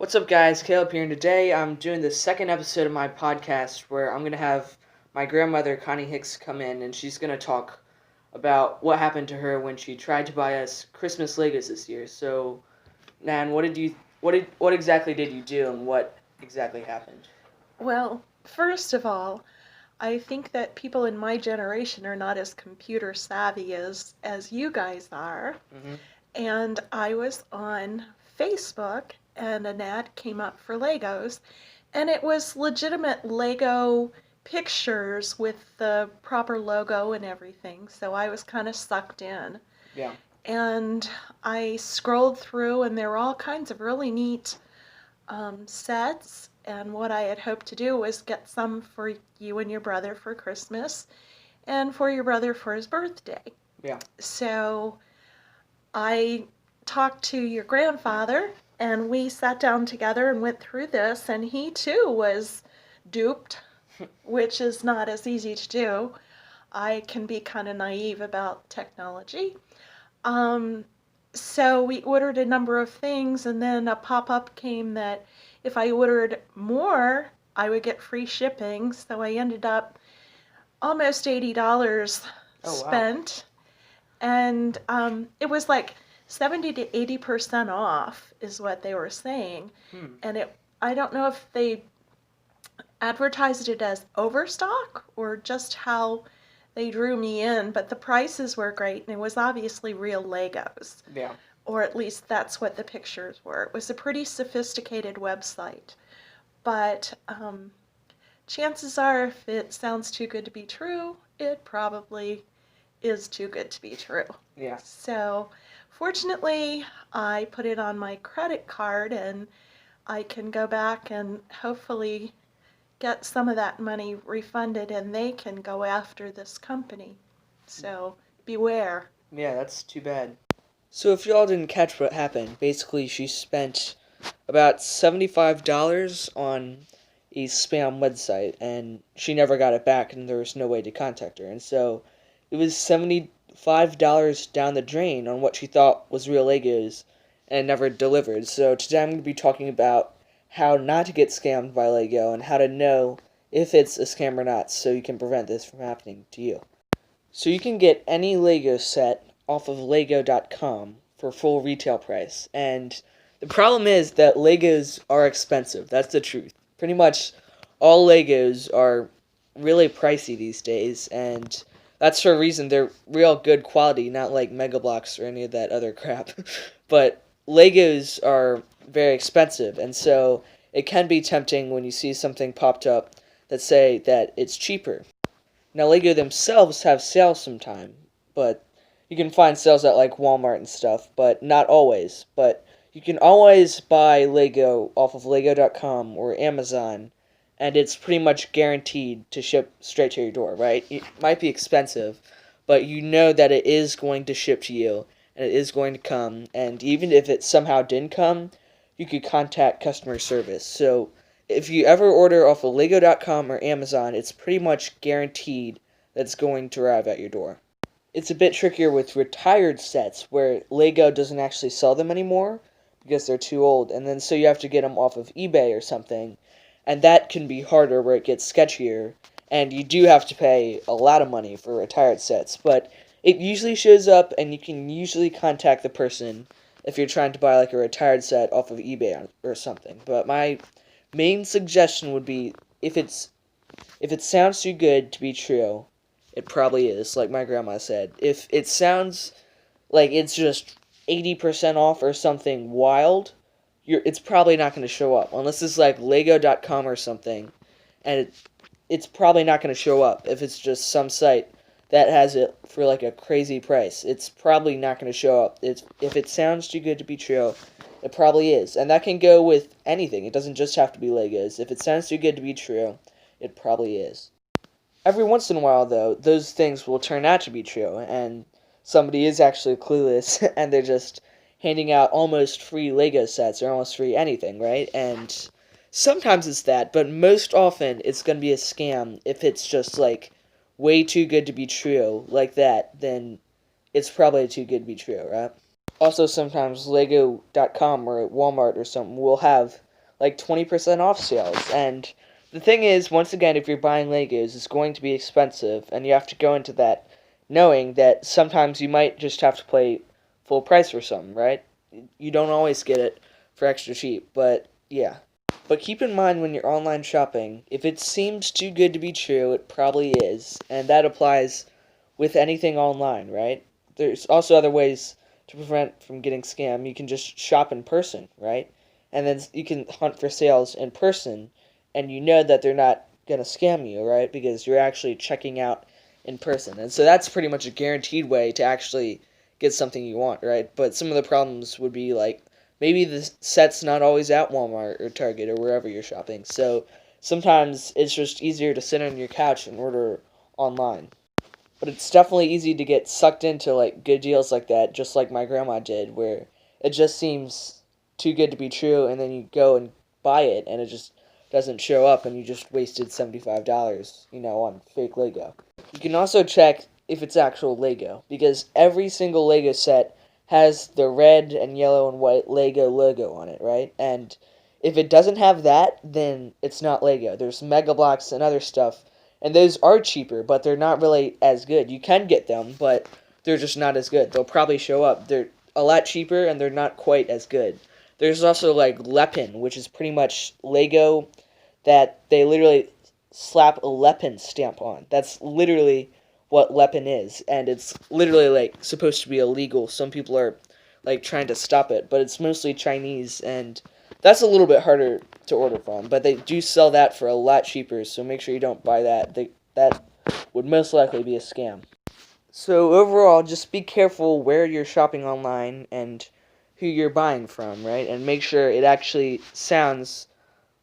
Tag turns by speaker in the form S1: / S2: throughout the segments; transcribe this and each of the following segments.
S1: What's up, guys? Caleb here, and today I'm doing the second episode of my podcast where I'm going to have my grandmother, Connie Hicks, come in, and she's going to talk about what happened to her when she tried to buy us Christmas Legos this year. So, Nan, what exactly did you do, and what exactly happened?
S2: Well, first of all, I think that people in my generation are not as computer savvy as you guys are.
S1: Mm-hmm.
S2: And I was on Facebook and an ad came up for Legos, and it was legitimate Lego pictures with the proper logo and everything. So I was kind of sucked in.
S1: Yeah.
S2: And I scrolled through, and there were all kinds of really neat sets. And what I had hoped to do was get some for you and your brother for Christmas and for your brother for his birthday.
S1: Yeah.
S2: So I talked to your grandfather and we sat down together and went through this, and he too was duped, which is not as easy to do. I can be kind of naive about technology. Um, so we ordered a number of things, and then a pop-up came that if I ordered more, I would get free shipping. So I ended up almost $80
S1: Oh, wow.
S2: spent, and it was like 70 to 80% off is what they were saying.
S1: Hmm.
S2: And I don't know if they advertised it as overstock or just how they drew me in, but the prices were great, and it was obviously real Legos.
S1: Yeah.
S2: Or at least that's what the pictures were. It was a pretty sophisticated website. But chances are, if it sounds too good to be true, it probably is too good to be true.
S1: Yeah.
S2: So, fortunately, I put it on my credit card, and I can go back and hopefully get some of that money refunded, and they can go after this company. So, beware.
S1: Yeah, that's too bad. So if y'all didn't catch what happened, basically she spent about $75 on a spam website, and she never got it back, and there was no way to contact her. And so it was $75 down the drain on what she thought was real Legos, and never delivered. So today I'm going to be talking about how not to get scammed by Lego, and how to know if it's a scam or not, so you can prevent this from happening to you. So you can get any Lego set off of Lego.com for full retail price. And the problem is that Legos are expensive. That's the truth. Pretty much all Legos are really pricey these days, and that's for a reason. They're real good quality, not like Mega Bloks or any of that other crap. But Legos are very expensive, and so it can be tempting when you see something popped up that say that it's cheaper. Now, Lego themselves have sales sometime, but you can find sales at like Walmart and stuff, but not always. But you can always buy Lego off of Lego.com or Amazon, and it's pretty much guaranteed to ship straight to your door, right? It might be expensive, but you know that it is going to ship to you, and it is going to come, and even if it somehow didn't come, you could contact customer service. So if you ever order off of Lego.com or Amazon, it's pretty much guaranteed that it's going to arrive at your door. It's a bit trickier with retired sets where Lego doesn't actually sell them anymore because they're too old, and then so you have to get them off of eBay or something, and that can be harder where it gets sketchier, and you do have to pay a lot of money for retired sets, but it usually shows up, and you can usually contact the person if you're trying to buy like a retired set off of eBay or something. But my main suggestion would be if it sounds too good to be true, it probably is, like my grandma said. If it sounds like it's just 80% off or something wild, it's probably not going to show up. Unless it's like Lego.com or something, and it's probably not going to show up if it's just some site that has it for like a crazy price. It's probably not going to show up. If it sounds too good to be true, it probably is. And that can go with anything. It doesn't just have to be Legos. If it sounds too good to be true, it probably is. Every once in a while, though, those things will turn out to be true, and somebody is actually clueless, and they're just handing out almost free Lego sets or almost free anything, right? And sometimes it's that, but most often it's going to be a scam if it's just like way too good to be true, like that, then it's probably too good to be true, right? Also, sometimes Lego.com or Walmart or something will have like 20% off sales. And the thing is, once again, if you're buying Legos, it's going to be expensive, and you have to go into that knowing that sometimes you might just have to pay full price for something, right? You don't always get it for extra cheap, but yeah. But keep in mind when you're online shopping, if it seems too good to be true, it probably is, and that applies with anything online, right? There's also other ways to prevent from getting scammed. You can just shop in person, right? And then you can hunt for sales in person, and you know that they're not going to scam you, right? Because you're actually checking out in person. And so that's pretty much a guaranteed way to actually get something you want, right? But some of the problems would be like maybe the set's not always at Walmart or Target or wherever you're shopping. So sometimes it's just easier to sit on your couch and order online. But it's definitely easy to get sucked into like good deals like that, just like my grandma did, where it just seems too good to be true, and then you go and buy it, and it just doesn't show up, and you just wasted $75, on fake Lego. You can also check if it's actual Lego, because every single Lego set has the red and yellow and white Lego logo on it, right? And if it doesn't have that, then it's not Lego. There's Mega Bloks and other stuff, and those are cheaper, but they're not really as good. You can get them, but they're just not as good. They'll probably show up. They're a lot cheaper, and they're not quite as good. There's also like Lepin, which is pretty much Lego that they literally slap a Lepin stamp on. That's literally what Lepin is, and it's literally like supposed to be illegal. Some people are like trying to stop it, but it's mostly Chinese, and that's a little bit harder to order from. But they do sell that for a lot cheaper, so make sure you don't buy that. That would most likely be a scam. So overall, just be careful where you're shopping online and who you're buying from, right? And make sure it actually sounds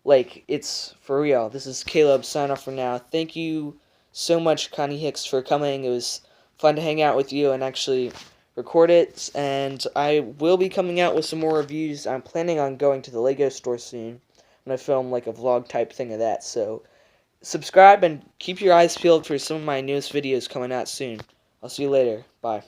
S1: like it's for real. This is Caleb, sign off for now. Thank you so much, Connie Hicks, for coming. It was fun to hang out with you and actually record it. And I will be coming out with some more reviews. I'm planning on going to the Lego store soon. I'm going to film like a vlog type thing of that. So subscribe and keep your eyes peeled for some of my newest videos coming out soon. I'll see you later. Bye.